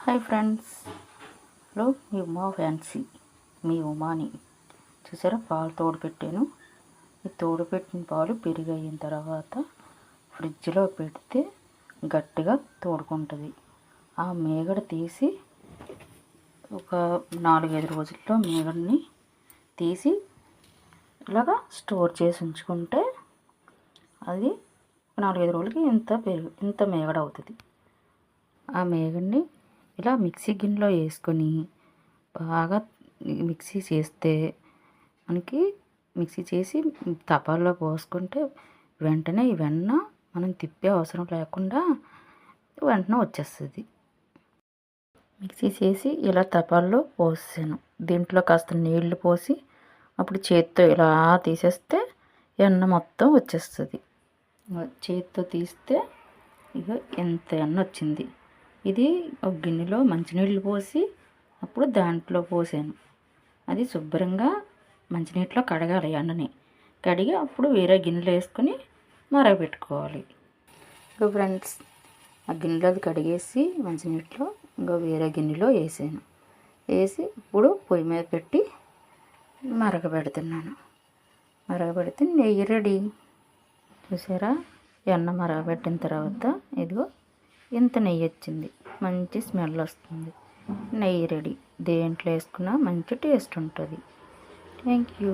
Hi friends, hello మీ Uma fancy, మీ ఉమాని. చూసారా, పాలు తోడుపెట్టాను. ఈ తోడుపెట్టిన పాలు పెరుగు అయిన తర్వాత ఫ్రిడ్జ్లో పెడితే గట్టిగా తోడుకుంటుంది. ఆ మేగడ తీసి ఒక 4-5 రోజుల్లో మేగడని తీసి ఇలాగా స్టోర్ చేసి ఉంచుకుంటే అది 4-5 రోజులకి ఇంత మేగడ అవుతుంది. ఆ మేగడ్ని ఇలా మిక్సీ గిన్నెలో వేసుకొని బాగా మిక్సీ చేస్తే మనకి మిక్సీ చేసి తపాల్లో పోసుకుంటే వెంటనే ఈ వెన్న మనం తిప్పే అవసరం లేకుండా వెంటనే వచ్చేస్తుంది. మిక్సీ చేసి ఇలా తపాల్లో పోసాను. దీంట్లో కాస్త నీళ్లు పోసి అప్పుడు చేత్తో ఇలా తీసేస్తే వెన్న మొత్తం వచ్చేస్తుంది. చేత్తో తీస్తే ఇక ఎంత వెన్న వచ్చింది. ఇది ఒక గిన్నెలో మంచినీళ్ళు పోసి అప్పుడు దాంట్లో పోసాను. అది శుభ్రంగా మంచినీటిలో కడగాలి. ఎండని కడిగి అప్పుడు వేరే గిన్నెలో వేసుకొని మరగపెట్టుకోవాలి. ఇంకా ఫ్రెండ్స్, ఆ గిన్నెలో అది కడిగేసి మంచినీటిలో ఇంకా వేరే గిన్నెలో వేసాను. వేసి ఇప్పుడు పొయ్యి మీద పెట్టి మరగపెడుతున్నాను. మరగపెడితే నెయ్యి రెడీ. చూసారా, వెన్న మరగపెట్టిన తర్వాత ఇదిగో ఇంత నెయ్యి వచ్చింది. మంచి స్మెల్ వస్తుంది. నెయ్యి రెడీ. దేంట్లో వేసుకున్నా మంచి టేస్ట్ ఉంటుంది. Thank you.